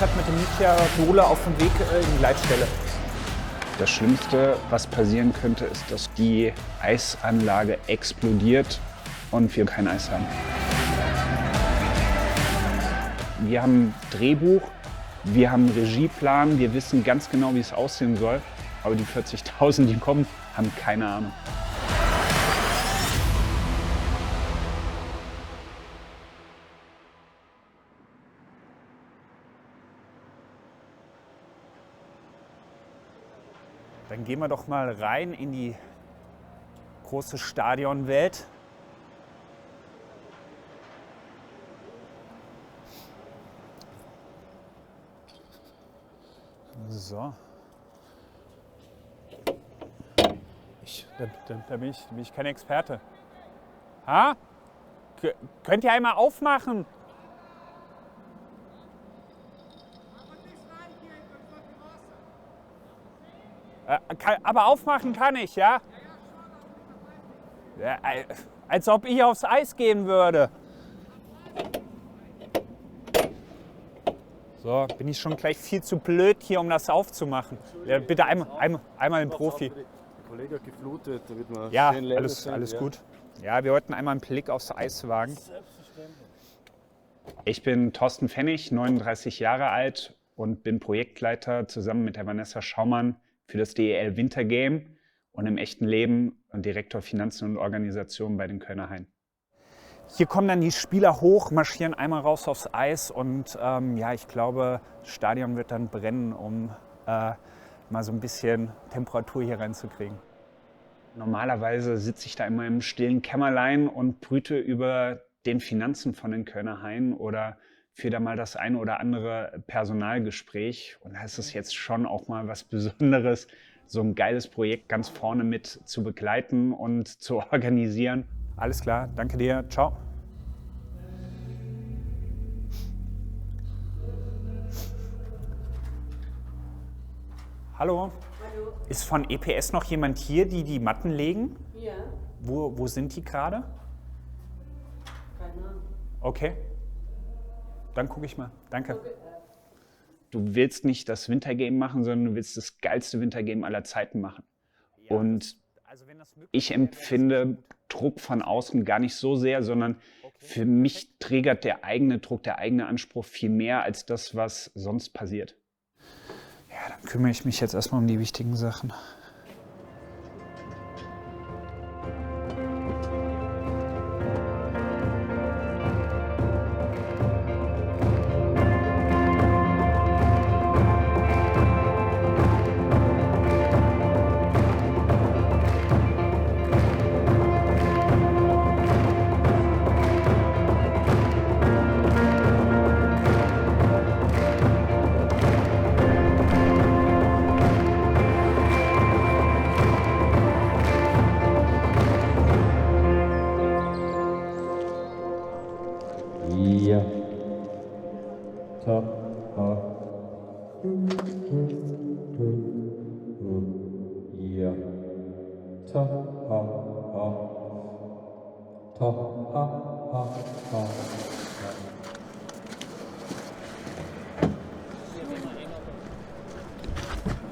gerade mit dem Micha Dohle auf dem Weg in die Leitstelle. Das Schlimmste, was passieren könnte, ist, dass die Eisanlage explodiert und wir kein Eis haben. Wir haben Drehbuch, wir haben Regieplan, wir wissen ganz genau, wie es aussehen soll. Aber die 40.000, die kommen, haben keine Ahnung. Dann gehen wir doch mal rein in die große Stadionwelt. So. Da bin ich kein Experte. Ha? Könnt ihr einmal aufmachen? Aber aufmachen kann ich, ja? Ja, als ob ich aufs Eis gehen würde. So, bin ich schon gleich viel zu blöd hier, um das aufzumachen. Ja, bitte einmal ein Profi. Der Kollege hat geflutet, damit man Ja, schön leer alles sind, gut. Ja, wir wollten einmal einen Blick aufs Eis wagen. Ich bin Thorsten Pfennig, 39 Jahre alt und bin Projektleiter zusammen mit der Vanessa Schaumann für das DEL Wintergame und im echten Leben Direktor Finanzen und Organisation bei den Kölner Haien. Hier kommen dann die Spieler hoch, marschieren einmal raus aufs Eis und ja, ich glaube, das Stadion wird dann brennen, um mal so ein bisschen Temperatur hier reinzukriegen. Normalerweise sitze ich da in meinem stillen Kämmerlein und brüte über den Finanzen von den Kölner Haien oder führe da mal das ein oder andere Personalgespräch. Und da ist es jetzt schon auch mal was Besonderes, so ein geiles Projekt ganz vorne mit zu begleiten und zu organisieren. Alles klar, danke dir, ciao. Hallo. Hallo. Ist von EPS noch jemand hier, die die Matten legen? Ja, Wo sind die gerade? keine Ahnung. Okay. Dann gucke ich mal. Danke. Du willst nicht das Wintergame machen, sondern du willst das geilste Wintergame aller Zeiten machen. Und ich empfinde Druck von außen gar nicht so sehr, sondern für mich triggert der eigene Druck, der eigene Anspruch viel mehr als das, was sonst passiert. Ja, dann kümmere ich mich jetzt erstmal um die wichtigen Sachen. Ja. Ta, ha. Ja. Ta, ha, ha. Ta, ha, ha, ha.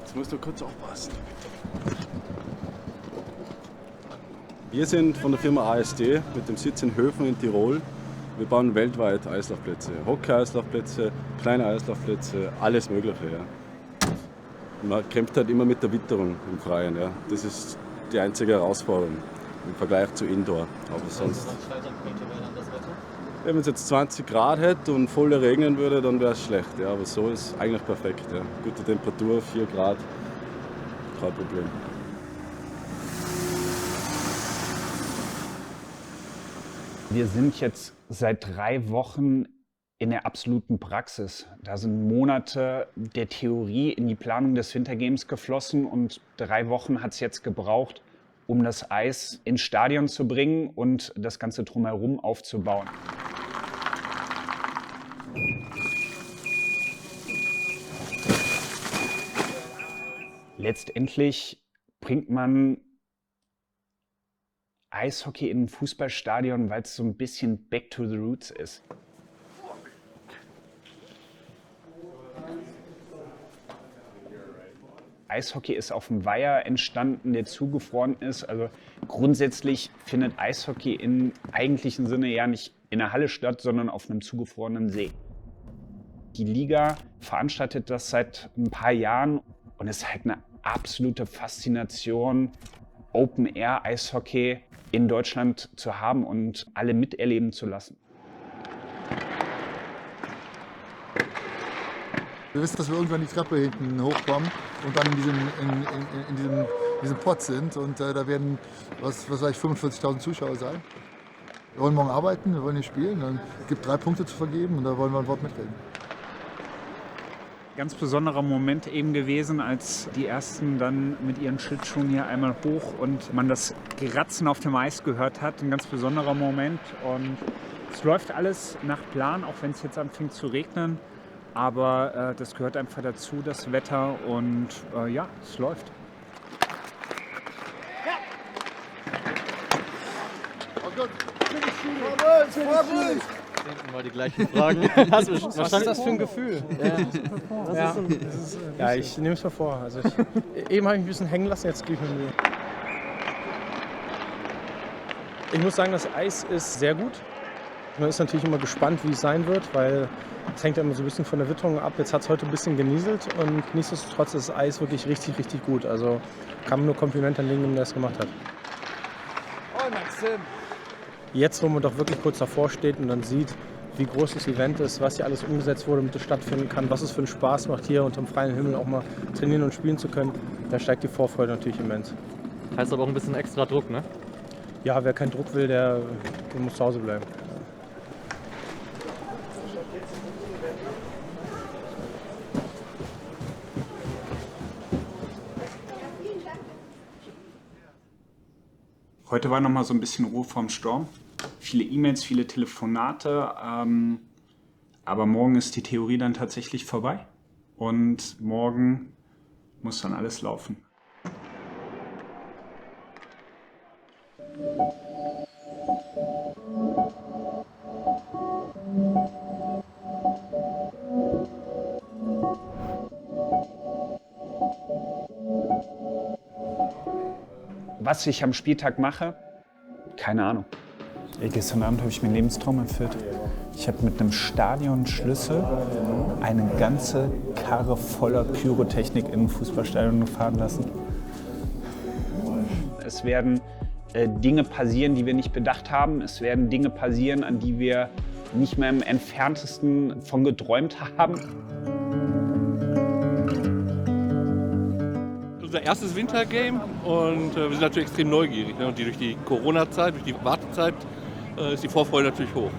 Jetzt musst du kurz aufpassen. Wir sind von der Firma ASD mit dem Sitz in Höfen in Tirol. Wir bauen weltweit Eislaufplätze, Hockey-Eislaufplätze, kleine Eislaufplätze, alles Mögliche. Ja. Man kämpft halt immer mit der Witterung im Freien. Ja. Das ist die einzige Herausforderung im Vergleich zu Indoor. Aber sonst. Ja, wenn es jetzt 20 Grad hätte und voll regnen würde, dann wäre es schlecht. Ja. Aber so ist eigentlich perfekt. Ja. Gute Temperatur, 4 Grad, kein Problem. Wir sind jetzt seit 3 Wochen in der absoluten Praxis. Da sind Monate der Theorie in die Planung des Wintergames geflossen und 3 Wochen hat es jetzt gebraucht, um das Eis ins Stadion zu bringen und das Ganze drumherum aufzubauen. Letztendlich bringt man Eishockey in ein Fußballstadion, weil es so ein bisschen back to the roots ist. Eishockey ist auf dem Weiher entstanden, der zugefroren ist. Also grundsätzlich findet Eishockey im eigentlichen Sinne ja nicht in der Halle statt, sondern auf einem zugefrorenen See. Die Liga veranstaltet das seit ein paar Jahren und es ist halt eine absolute Faszination, Open-Air-Eishockey in Deutschland zu haben und alle miterleben zu lassen. Wir wissen, dass wir irgendwann die Treppe hinten hochkommen und dann in diesem Pott sind. Und da werden, was weiß ich, 45.000 Zuschauer sein. Wir wollen morgen arbeiten, wir wollen hier spielen. Dann gibt 3 Punkte zu vergeben und da wollen wir ein Wort mitreden. Ganz besonderer Moment eben gewesen, als die Ersten dann mit ihren Schlittschuhen hier einmal hoch und man das Geratzen auf dem Eis gehört hat. Ein ganz besonderer Moment. Und es läuft alles nach Plan, auch wenn es jetzt anfängt zu regnen. Aber das gehört einfach dazu, das Wetter. Und ja, es läuft. Mal die gleichen Fragen. Was ist das für ein Gefühl? Ja, ich nehme es mir vor. Also eben habe ich ein bisschen hängen lassen, jetzt gebe ich mir Mühe. Ich muss sagen, das Eis ist sehr gut. Man ist natürlich immer gespannt, wie es sein wird, weil es hängt ja immer so ein bisschen von der Witterung ab. Jetzt hat es heute ein bisschen genieselt und nichtsdestotrotz ist das Eis wirklich richtig, richtig gut. Also kann man nur Kompliment an den, der es gemacht hat. Oh, Maxim! Jetzt, wo man doch wirklich kurz davor steht und dann sieht, wie groß das Event ist, was hier alles umgesetzt wurde, damit es stattfinden kann, was es für einen Spaß macht, hier unter dem freien Himmel auch mal trainieren und spielen zu können, da steigt die Vorfreude natürlich immens. Heißt aber auch ein bisschen extra Druck, ne? Ja, wer keinen Druck will, der muss zu Hause bleiben. Heute war noch mal so ein bisschen Ruhe vorm Sturm. Viele E-Mails, viele Telefonate. Aber morgen ist die Theorie dann tatsächlich vorbei. Und morgen muss dann alles laufen. Was ich am Spieltag mache, keine Ahnung. Gestern Abend habe ich mir einen Lebenstraum erfüllt. Ich habe mit einem Stadionschlüssel eine ganze Karre voller Pyrotechnik in ein Fußballstadion fahren lassen. Es werden Dinge passieren, die wir nicht bedacht haben. Es werden Dinge passieren, an die wir nicht mehr im Entferntesten von geträumt haben. Unser erstes Wintergame und wir sind natürlich extrem neugierig. Ne? Und durch die Corona-Zeit, durch die Wartezeit ist die Vorfreude natürlich hoch.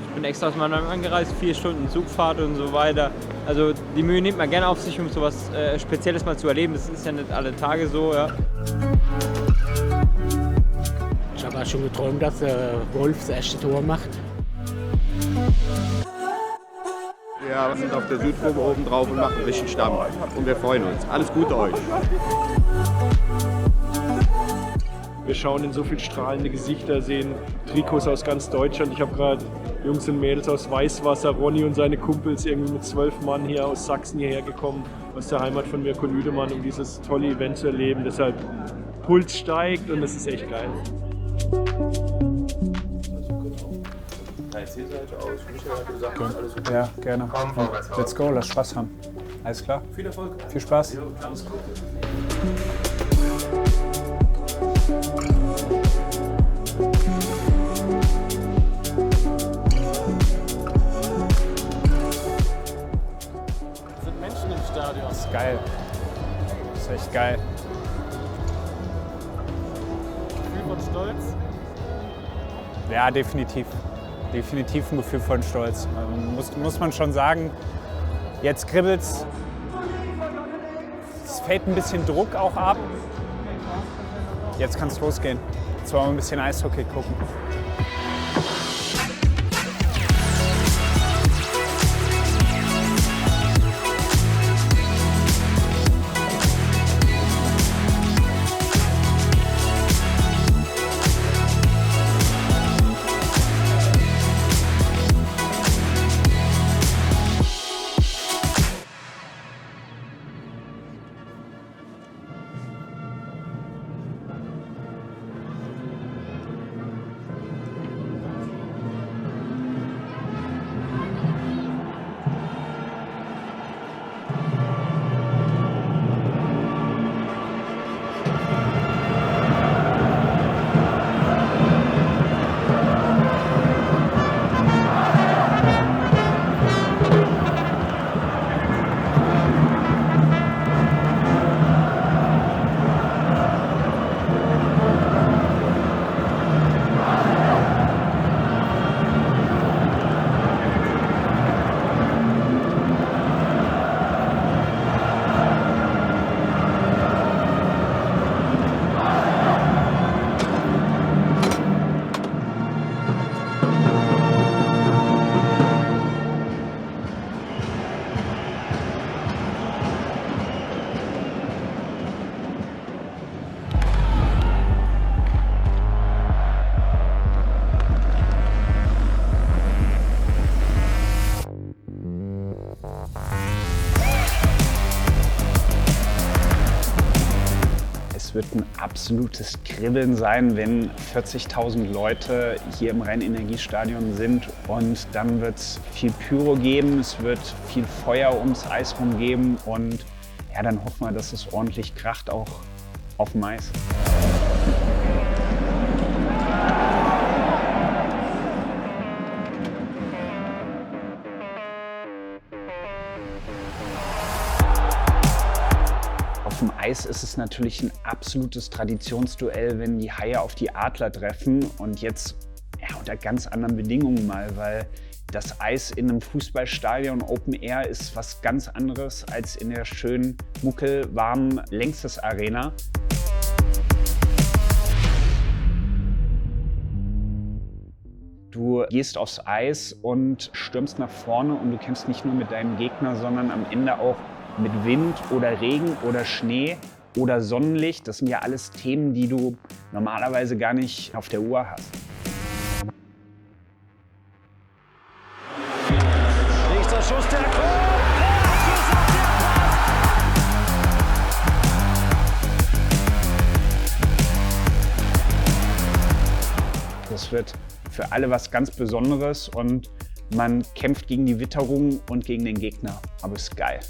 Ich bin extra aus Mannheim angereist, 4 Stunden Zugfahrt und so weiter. Also die Mühe nimmt man gerne auf sich, um sowas Spezielles mal zu erleben. Das ist ja nicht alle Tage so. Ja. Ich habe auch schon geträumt, dass Wolf das erste Tor macht. Wir sind auf der Südkurve oben drauf und machen richtig Stamm. Und wir freuen uns. Alles Gute euch. Wir schauen in so viele strahlende Gesichter, sehen Trikots aus ganz Deutschland. Ich habe gerade Jungs und Mädels aus Weißwasser, Ronny und seine Kumpels irgendwie mit 12 Mann hier aus Sachsen hierher gekommen, aus der Heimat von Mirko Lüdemann, um dieses tolle Event zu erleben. Deshalb Puls steigt und es ist echt geil. Ja, gerne. Let's go, lass Spaß haben. Alles klar? Viel Erfolg. Viel Spaß. Alles Gute. Es sind Menschen im Stadion. Das ist geil. Das ist echt geil. Gefühl von Stolz? Ja, definitiv. Definitiv ein Gefühl von Stolz. Also muss man schon sagen, jetzt kribbelt's. Es fällt ein bisschen Druck auch ab. Jetzt kann es losgehen. Jetzt wollen wir ein bisschen Eishockey gucken. wird ein absolutes Kribbeln sein, wenn 40.000 Leute hier im Rhein-Energiestadion sind. Und dann wird es viel Pyro geben, es wird viel Feuer ums Eis rum geben. Und ja, dann hoffen wir, dass es ordentlich kracht, auch auf dem Eis. Auf dem Eis ist es natürlich ein absolutes Traditionsduell, wenn die Haie auf die Adler treffen und jetzt ja, unter ganz anderen Bedingungen mal, weil das Eis in einem Fußballstadion Open Air ist was ganz anderes als in der schönen, muckelwarmen Längstes Arena. Du gehst aufs Eis und stürmst nach vorne und du kämpfst nicht nur mit deinem Gegner, sondern am Ende auch mit Wind oder Regen oder Schnee oder Sonnenlicht. Das sind ja alles Themen, die du normalerweise gar nicht auf der Uhr hast. Nächster Schuss, der kommt! Das wird für alle was ganz Besonderes und man kämpft gegen die Witterung und gegen den Gegner. Aber es ist geil.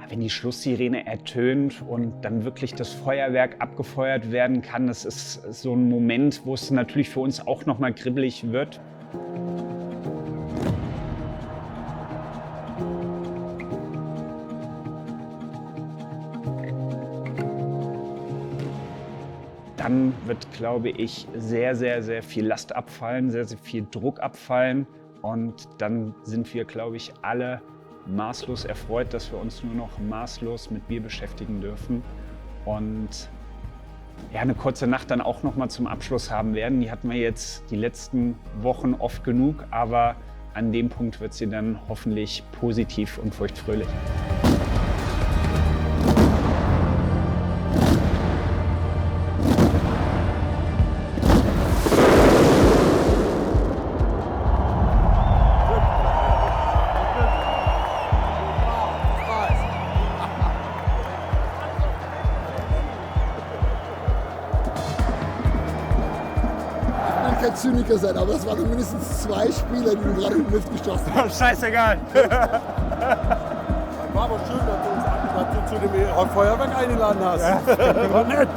Wenn die Schlusssirene ertönt und dann wirklich das Feuerwerk abgefeuert werden kann, das ist so ein Moment, wo es natürlich für uns auch noch mal kribbelig wird. Dann wird, glaube ich, sehr, sehr, sehr viel Last abfallen, sehr, sehr viel Druck abfallen und dann sind wir, glaube ich, alle maßlos erfreut, dass wir uns nur noch maßlos mit Bier beschäftigen dürfen und ja, eine kurze Nacht dann auch noch mal zum Abschluss haben werden. Die hatten wir jetzt die letzten Wochen oft genug, aber an dem Punkt wird sie dann hoffentlich positiv und feuchtfröhlich. Kein Zyniker sein, aber das waren mindestens 2 Spieler, die du gerade in die Luft geschossen hast. Scheißegal. War aber schön, dass du uns zu dem Feuerwerk eingeladen hast. Ja, war nett.